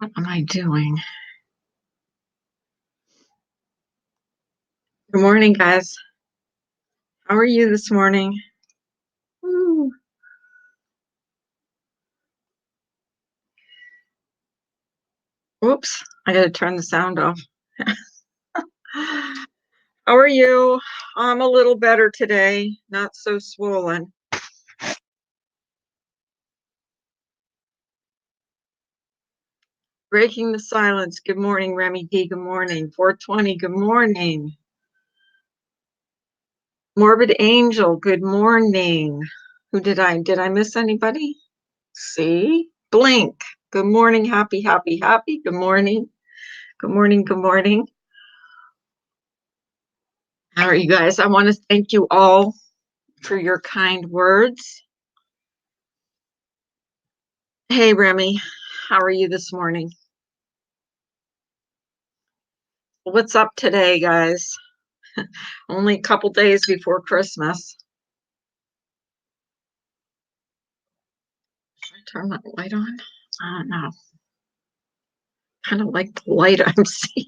What am I doing? Good morning, guys. How are you this morning? Woo. Whoops, I gotta turn the sound off. How are you? I'm a little better today, not so swollen. Breaking the silence. Good morning, Remy D. Good morning. 420. Good morning. Morbid Angel. Good morning. Did I miss anybody? See? Blink. Good morning. Happy, happy, happy. Good morning. Good morning. Good morning. How are you guys? I want to thank you all for your kind words. Hey, Remy, how are you this morning? What's up today, guys? Only a couple days before Christmas. Should I turn that light on? I don't know. Kind of like the light I'm seeing.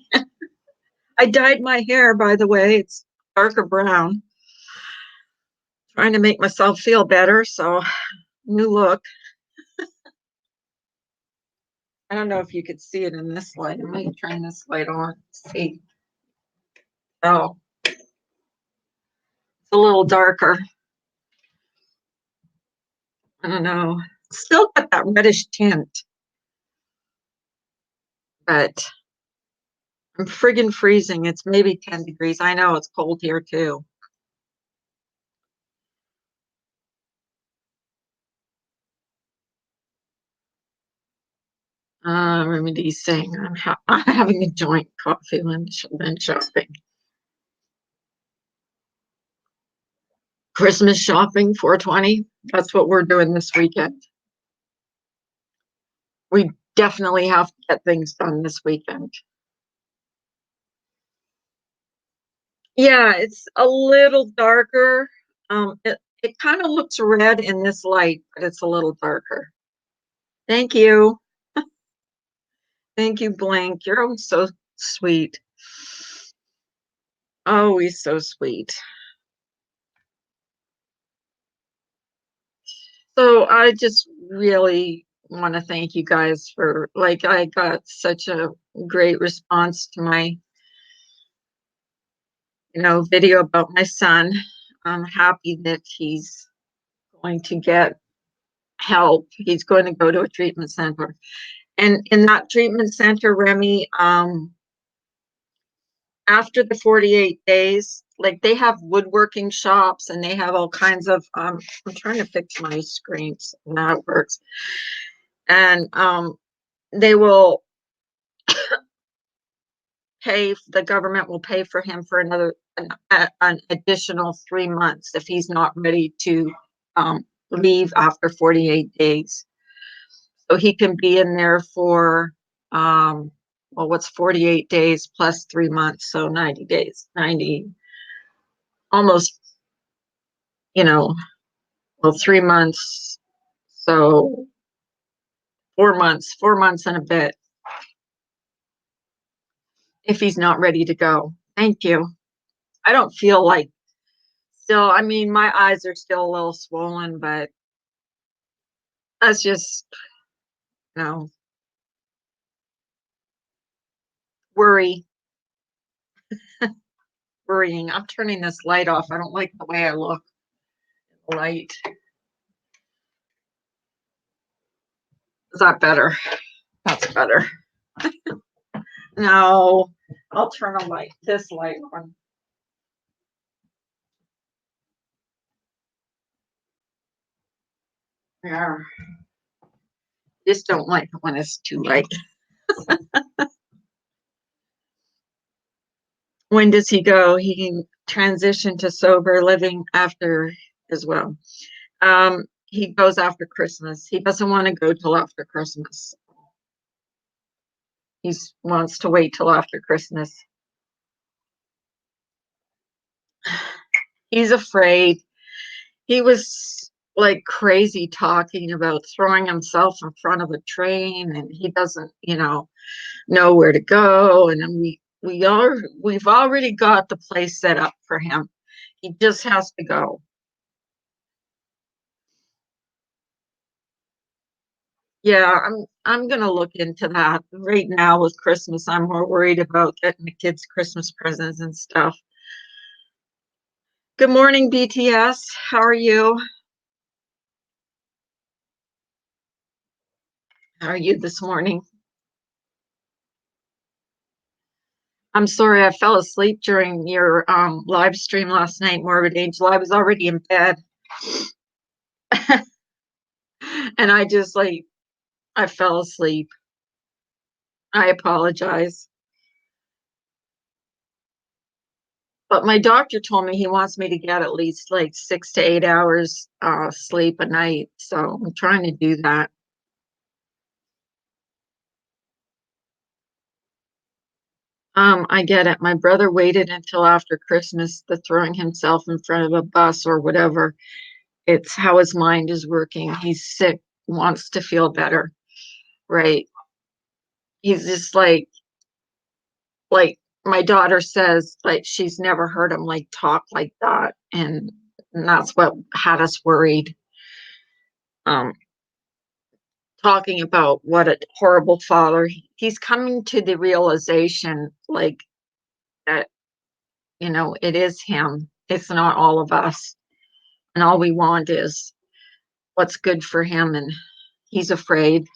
I dyed my hair, by the way. It's darker brown. Trying to make myself feel better, so new look. I don't know if you could see it in this light. I might turn this light on. See. Oh, it's a little darker. I don't know. Still got that reddish tint, but I'm friggin' freezing. It's maybe 10 degrees. I know it's cold here too. Remedy saying I'm having a joint coffee when shopping. Christmas shopping, 420. That's what we're doing this weekend. We definitely have to get things done this weekend. Yeah, it's a little darker. It kind of looks red in this light, but it's a little darker. Thank you. Thank you, Blank. You're always so sweet. Always so sweet. So I just really want to thank you guys for I got such a great response to my video about my son. I'm happy that he's going to get help. He's going to go to a treatment center. And in that treatment center, Remy, after the 48 days, like they have woodworking shops and they have all kinds of I'm trying to fix my screens. Now it works. And they will the government will pay for him for an additional 3 months if he's not ready to leave after 48 days. So he can be in there for, what's 48 days plus 3 months? So 90 days, 90, almost, 3 months. So 4 months and a bit if he's not ready to go. Thank you. I don't feel like still, I mean, my eyes are still a little swollen, but that's just, you know, worry, worrying. I'm turning this light off. I don't like the way I look. Light. Is that better? That's better. No, I'll turn this light on. Yeah. Just don't like it when it's too light. When does he go? He can transition to sober living after as well. He goes after Christmas. He doesn't want to go till after Christmas. He wants to wait till after Christmas. He's afraid. He was like crazy talking about throwing himself in front of a train, and he doesn't, know where to go. And then we've already got the place set up for him. He just has to go. Yeah, I'm gonna look into that. Right now with Christmas, I'm more worried about getting the kids Christmas presents and stuff. Good morning, BTS. How are you? How are you this morning? I'm sorry I fell asleep during your live stream last night, Morbid Angel. I was already in bed. And I just I fell asleep. I apologize. But my doctor told me he wants me to get at least like 6 to 8 hours sleep a night. So I'm trying to do that. I get it. My brother waited until after Christmas to throwing himself in front of a bus or whatever. It's how his mind is working. He's sick, wants to feel better, right? He's just like my daughter says, like she's never heard him like talk like that, and that's what had us worried. Um, Talking about what a horrible father. He's coming to the realization, like that, it is him. It's not all of us, and all we want is what's good for him, and he's afraid.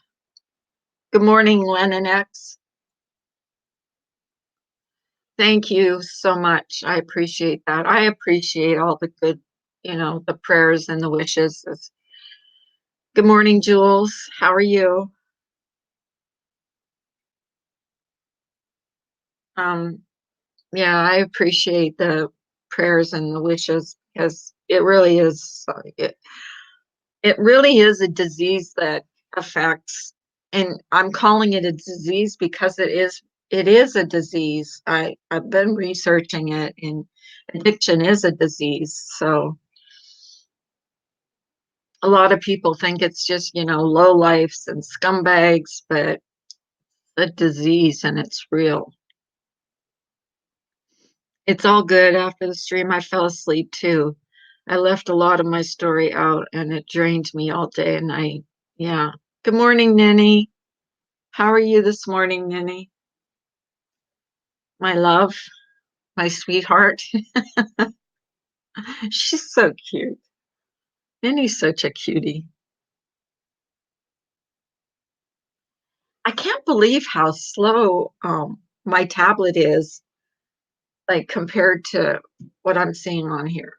Good morning, Lennon X. Thank you so much. I appreciate that. I appreciate all the good, the prayers and the wishes. Good morning, Jules. How are you? Um, yeah, I appreciate the prayers and the wishes because it really is a disease that affects, and I'm calling it a disease because it is a disease. I've been researching it, and addiction is a disease. So a lot of people think it's just, low lifes and scumbags, but a disease and it's real. It's all good. After the stream, I fell asleep too. I left a lot of my story out and it drained me all day and night. Yeah. Good morning, Ninny. How are you this morning, Ninny? My love, my sweetheart. She's so cute. Ninny's such a cutie. I can't believe how slow my tablet is, like compared to what I'm seeing on here.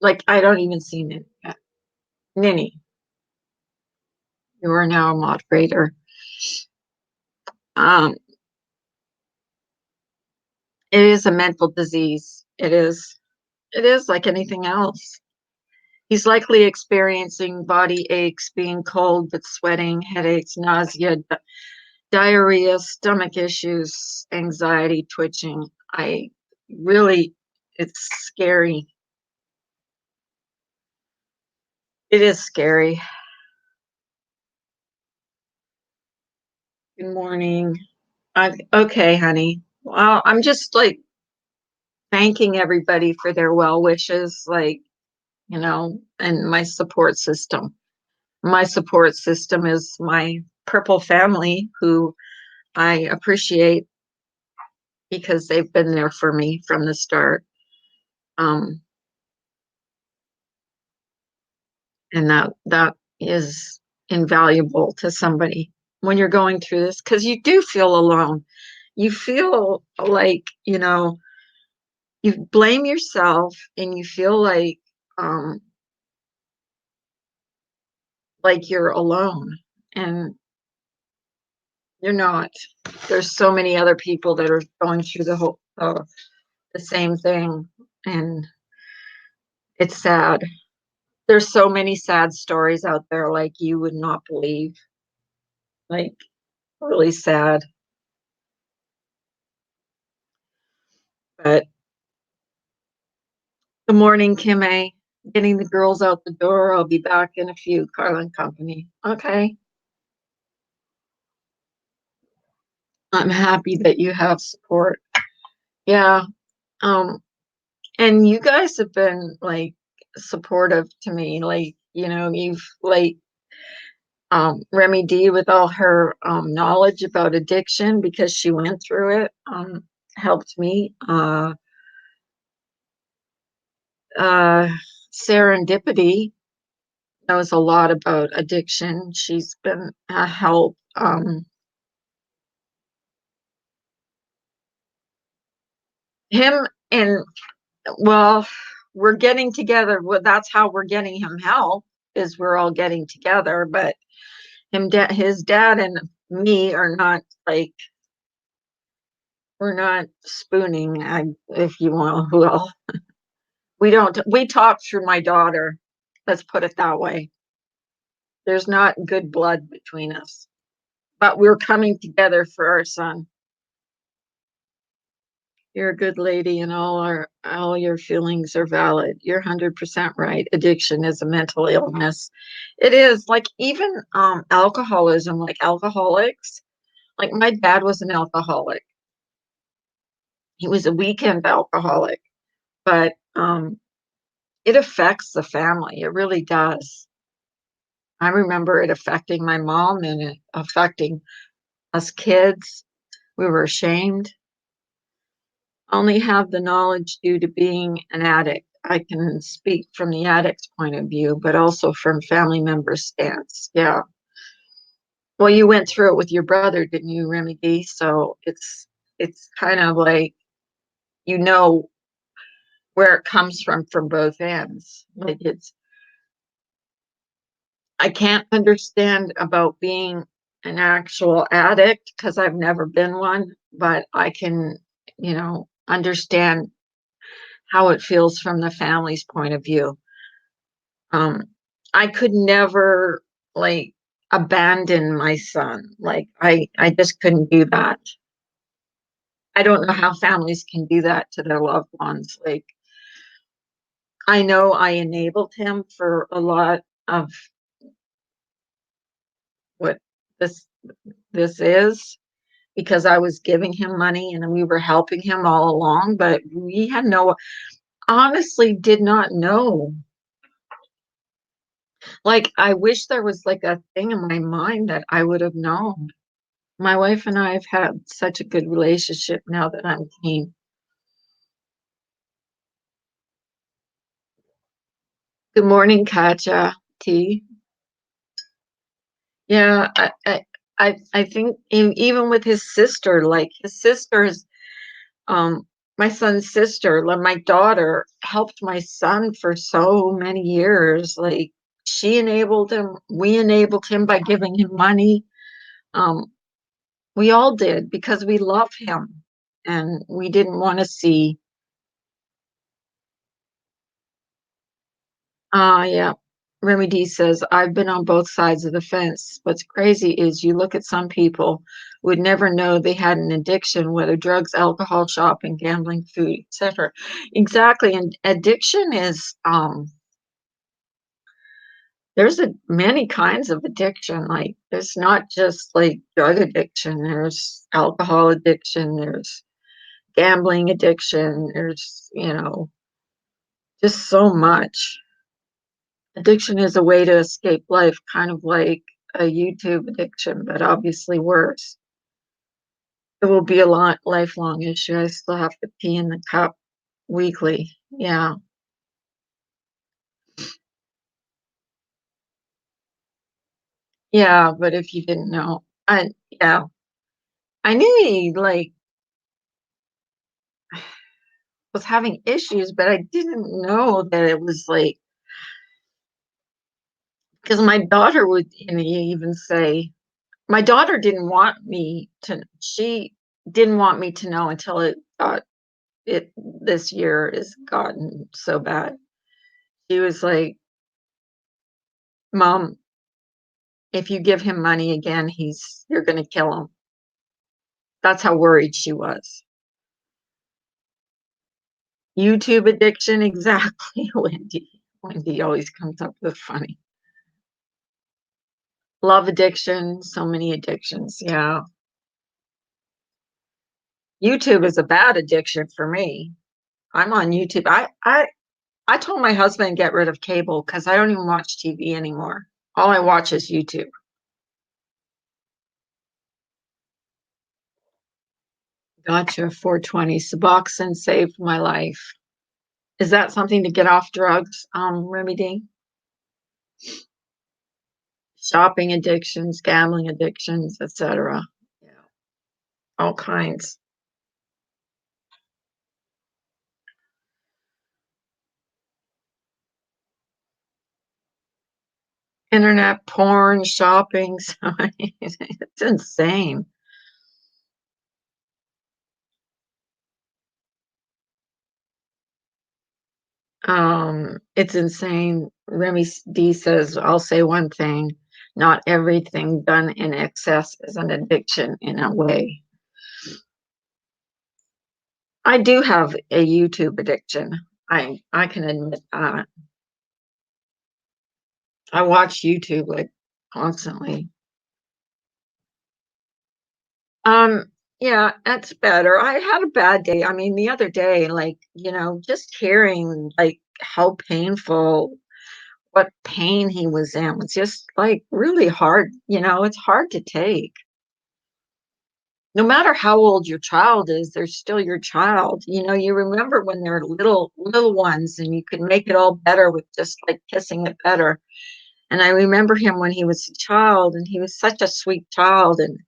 Like I don't even see Ninny yet. Ninny, you are now a moderator. Um, it is a mental disease. It is. It is like anything else. He's likely experiencing body aches, being cold but sweating, headaches, nausea, diarrhea, stomach issues, anxiety, twitching. I really, it's scary. It is scary. Good morning. Okay, honey. Well, I'm just like thanking everybody for their well wishes, and my support system. My support system is my purple family, who I appreciate because they've been there for me from the start. Um, and that is invaluable to somebody when you're going through this because you do feel alone. You feel you blame yourself and you feel like you're alone, and you're not. There's so many other people that are going through the same thing, and it's sad. There's so many sad stories out there like you would not believe. Like really sad. But good morning, Kim A. getting the girls out the door. I'll be back in a few, Carlin Company. Okay. I'm happy that you have support. Yeah. Um, and you guys have been like supportive to me. Like, you've like Remy D with all her knowledge about addiction because she went through it, helped me. Uh, Serendipity knows a lot about addiction. She's been a help. Him and well, we're getting together. Well, that's how we're getting him help is we're all getting together. But his dad and me are not like we're not spooning. If you want, well, we don't. We talk through my daughter. Let's put it that way. There's not good blood between us, but we're coming together for our son. You're a good lady, and all your feelings are valid. You're 100% right. Addiction is a mental illness. It is like even alcoholism, like alcoholics. Like my dad was an alcoholic. He was a weekend alcoholic, but it affects the family. It really does. I remember it affecting my mom and it affecting us kids. We were ashamed. Only have the knowledge due to being an addict. I can speak from the addict's point of view, but also from family members' stance. Yeah. Well, you went through it with your brother, didn't you, Remy D? So it's kind of like you know where it comes from both ends. Like it's I can't understand about being an actual addict because I've never been one, but I can, understand how it feels from the family's point of view. Um, I could never like abandon my son. Like I just couldn't do that. I don't know how families can do that to their loved ones. Like I know I enabled him for a lot of what this this is because I was giving him money and we were helping him all along, but we had honestly did not know. Like I wish there was like a thing in my mind that I would have known. My wife and I have had such a good relationship now that I'm clean. Good morning, Katja T. Yeah, I think even with his sister, like his sister's, um, my son's sister, like my daughter, helped my son for so many years. Like she enabled him, we enabled him by giving him money. Um, we all did because we love him and we didn't want to see. Yeah. Remy D says, I've been on both sides of the fence. What's crazy is you look at some people would never know they had an addiction, whether drugs, alcohol, shopping, gambling, food, etc. Exactly. And addiction is there's many kinds of addiction. Like there's not just like drug addiction, there's alcohol addiction, there's gambling addiction, there's, just so much. Addiction is a way to escape life, kind of like a YouTube addiction, but obviously worse. It will be a lifelong issue. I still have to pee in the cup weekly. Yeah. Yeah, but if you didn't know, yeah. I knew he like was having issues, but I didn't know that it was like because my daughter would even say my daughter didn't want me to she didn't want me to know until it got it this year has gotten so bad. She was like, Mom, if you give him money again, you're gonna kill him. That's how worried she was. YouTube addiction, exactly, Wendy. Wendy always comes up with funny. Love addiction, so many addictions. Yeah. YouTube is a bad addiction for me. I'm on YouTube. I told my husband get rid of cable because I don't even watch TV anymore. All I watch is YouTube. Gotcha. 420. Suboxone saved my life. Is that something to get off drugs, Remedy? Shopping addictions, gambling addictions, etc. Yeah, all kinds. Internet porn, shopping. It's insane. It's insane. Remy D says, I'll say one thing. Not everything done in excess is an addiction in a way. I do have a YouTube addiction. I can admit that. I watch YouTube like constantly. Um, yeah, that's better. I had a bad day. I mean, the other day, like, just hearing like how painful, what pain he was in was just like really hard. It's hard to take. No matter how old your child is, they're still your child. You remember when they're little ones and you can make it all better with just like kissing it better. And I remember him when he was a child and he was such a sweet child and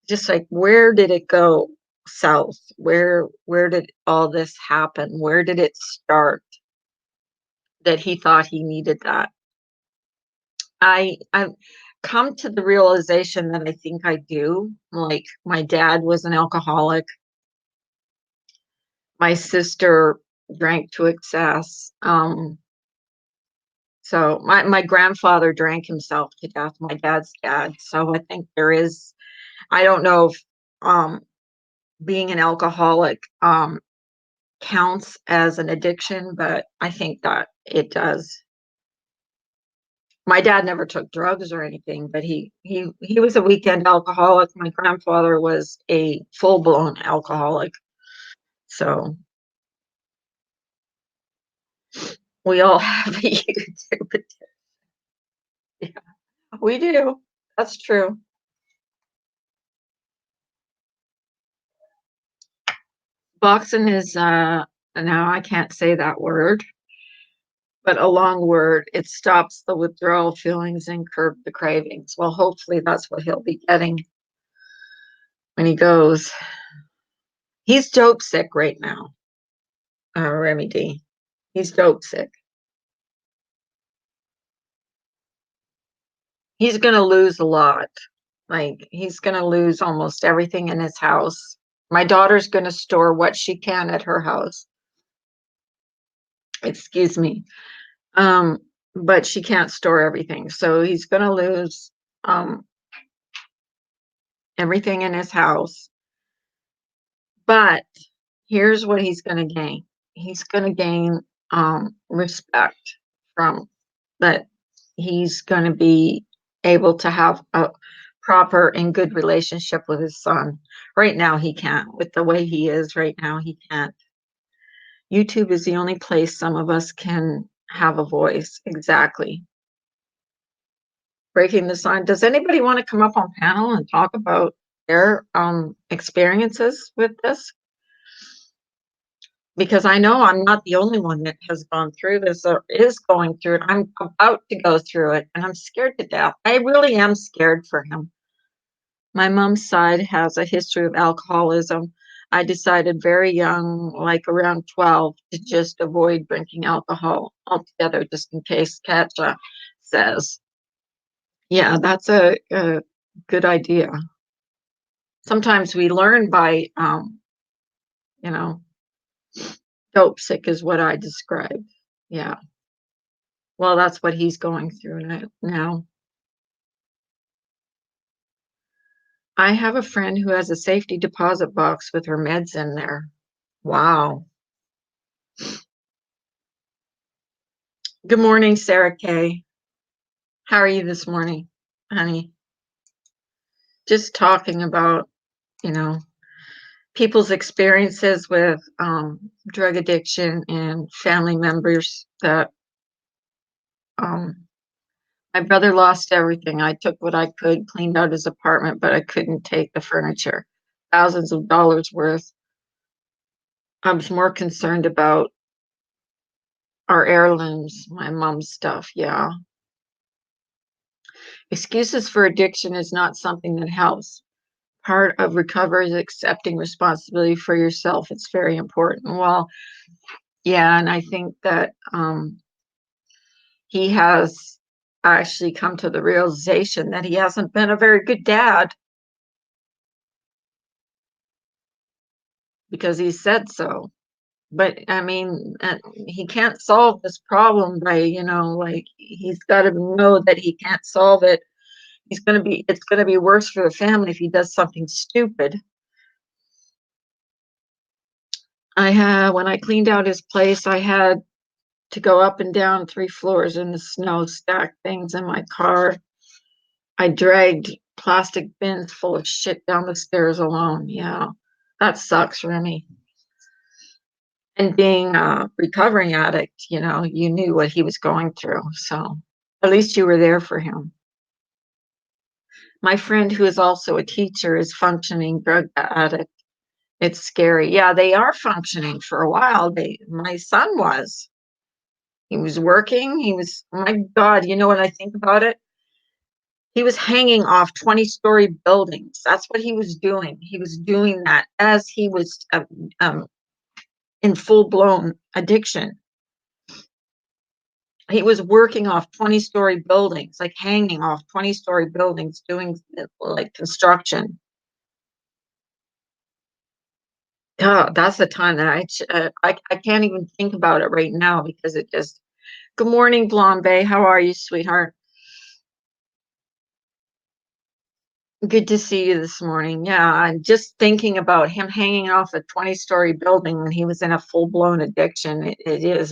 just like where did it go south? Where did all this happen? Where did it start that he thought he needed that? I've come to the realization that I think I do. Like my dad was an alcoholic. My sister drank to excess. So my grandfather drank himself to death, my dad's dad. So I think there is, I don't know if um being an alcoholic counts as an addiction, but I think that it does. My dad never took drugs or anything, but he was a weekend alcoholic. My grandfather was a full-blown alcoholic. So we all have a YouTube addiction. Yeah, we do. That's true. Boxing is now I can't say that word, but a long word. It stops the withdrawal feelings and curb the cravings. Well, hopefully that's what he'll be getting when he goes. He's dope sick right now, Remy D. He's dope sick. He's gonna lose a lot. Like he's gonna lose almost everything in his house. My daughter's gonna store what she can at her house. Excuse me. Um, but she can't store everything. So he's gonna lose um everything in his house. But here's what he's gonna gain. He's gonna gain respect from that he's going to be able to have a proper and good relationship with his son. Right now, he can't. With the way he is right now, he can't. YouTube is the only place some of us can have a voice. Exactly. Breaking the sign. Does anybody want to come up on panel and talk about their experiences with this? Because I know I'm not the only one that has gone through this or is going through it. I'm about to go through it and I'm scared to death. I really am scared for him. My mom's side has a history of alcoholism. I decided very young, like around 12, to just avoid drinking alcohol altogether, just in case Katja says. Yeah, that's a good idea. Sometimes we learn by, you know, dope sick is what I described. Yeah. Well, that's what he's going through now. I have a friend who has a safety deposit box with her meds in there. Wow. Good morning, Sarah Kay. How are you this morning, honey? Just talking about, you know, people's experiences with drug addiction and family members that um, my brother lost everything. I took what I could, cleaned out his apartment, but I couldn't take the furniture. Thousands of dollars worth. I was more concerned about our heirlooms, my mom's stuff. Yeah. Excuses for addiction is not something that helps. Part of recovery is accepting responsibility for yourself. It's very important. Well, yeah, and I think that he has actually come to the realization that he hasn't been a very good dad because he said so. But I mean, he can't solve this problem by, like he's got to know that he can't solve it. It's going to be worse for the family if he does something stupid. When I cleaned out his place, I had to go up and down 3 floors in the snow, stack things in my car. I dragged plastic bins full of shit down the stairs alone. Yeah, that sucks, Remy. And being a recovering addict, you knew what he was going through. So at least you were there for him. My friend, who is also a teacher, is functioning drug addict. It's scary. Yeah, they are functioning for a while. My son was. He was working. My God, you know what I think about it? He was hanging off 20-story buildings. That's what he was doing. He was doing that as he was um, in full-blown addiction. He was working off 20-story buildings, like hanging off 20-story buildings, doing like construction. God, that's the time that I can't even think about it right now because it just. Good morning, Blonde Bay. How are you, sweetheart? Good to see you this morning. Yeah, I'm just thinking about him hanging off a 20-story building when he was in a full-blown addiction. It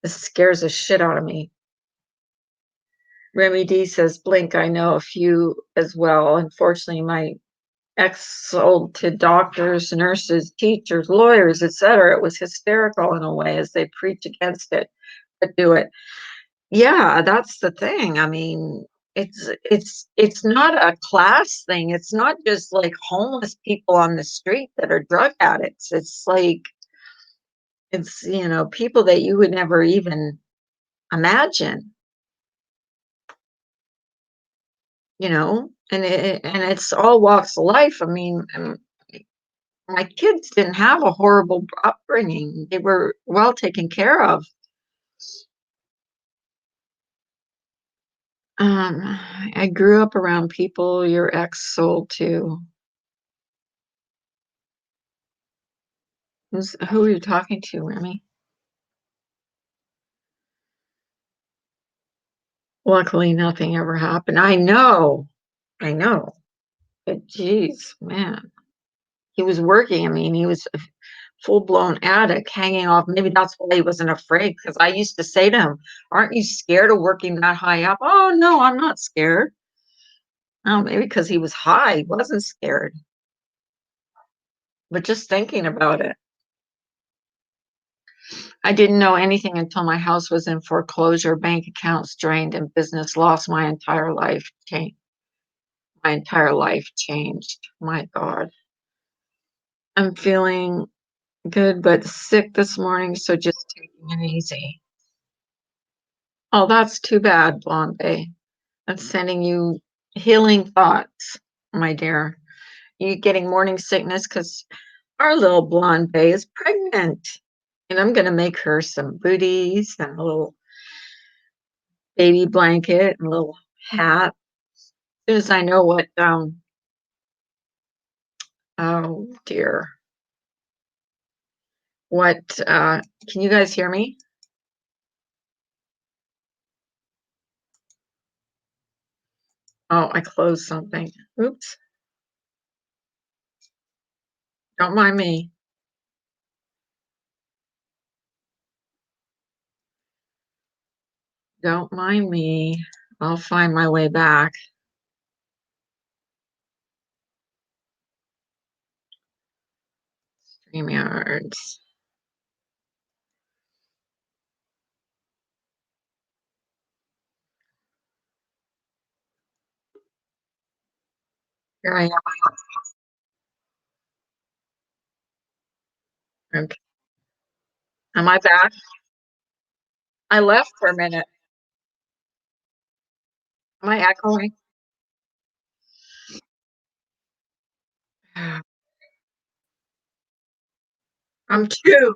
scares the shit out of me. Remy D says, Blink, I know a few as well. Unfortunately, my ex sold to doctors, nurses, teachers, lawyers, etc. It was hysterical in a way as they preach against it, but do it. Yeah, that's the thing. I mean, it's not a class thing. It's not just like homeless people on the street that are drug addicts. It's people that you would never even imagine, and it's all walks of life. I mean, my kids didn't have a horrible upbringing. They were well taken care of. I grew up around people your ex sold to. Who are you talking to, Remy? Luckily, nothing ever happened. I know. But geez, man, he was working. I mean, he was a full-blown addict, hanging off. Maybe that's why he wasn't afraid. Because I used to say to him, "Aren't you scared of working that high up?" Oh no, I'm not scared. Oh, maybe because he was high, he wasn't scared. But just thinking about it, I didn't know anything until my house was in foreclosure, bank accounts drained, and business lost. My entire life changed. My God. I'm feeling good, but sick this morning, so just taking it easy. Oh, that's too bad, Blonde. I'm sending you healing thoughts, my dear. You getting morning sickness because our little Blonde Bay is pregnant. And I'm going to make her some booties and a little baby blanket and a little hat. As soon as I know oh dear, can you guys hear me? Oh, I closed something. Oops, don't mind me. Don't mind me. I'll find my way back. StreamYards. Here I am. Okay. Am I back? I left for a minute. Am I echoing? I'm too.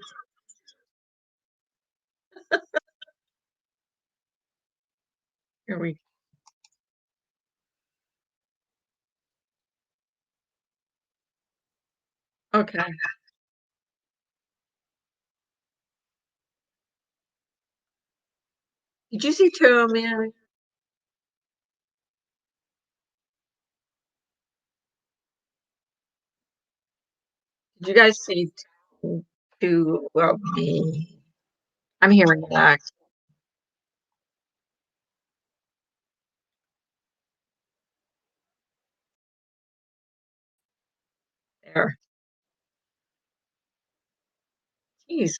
Here we Okay. Did you see Two Man? Did you guys see Two of Me? I'm hearing that there. Jeez.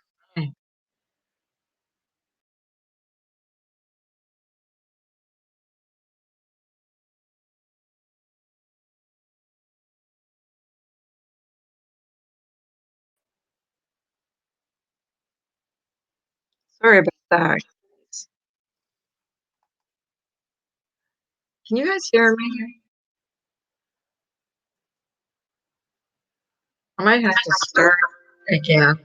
Sorry about that. Can you guys hear me? I might have to start again.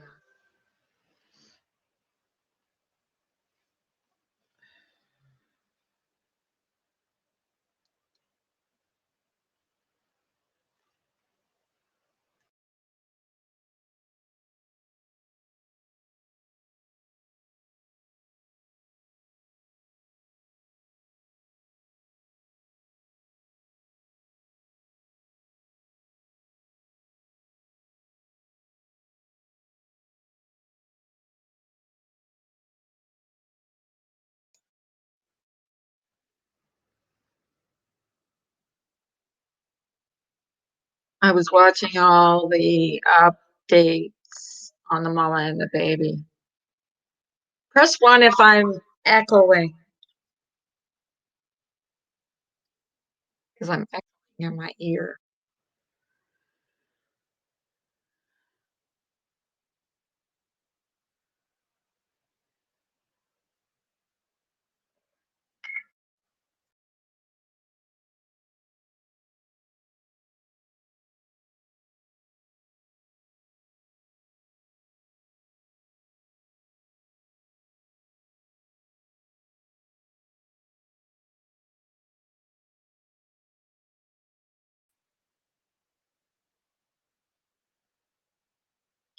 I was watching all the updates on the mama and the baby. Press one if I'm echoing, because I'm echoing in my ear.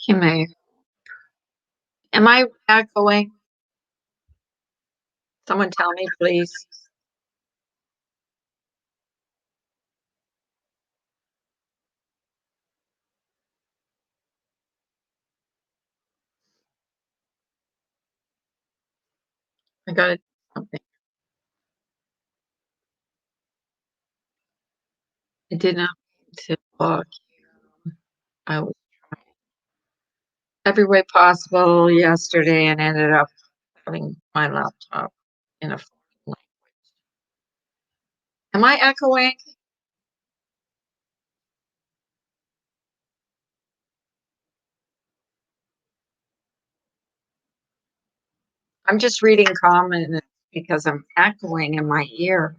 Kimmy, am I echoing? Someone tell me, please. I got to do something. I did not mean to block you. I was trying every way possible yesterday and ended up having my laptop in a foreign language. Am I echoing? I'm just reading comments because I'm echoing in my ear.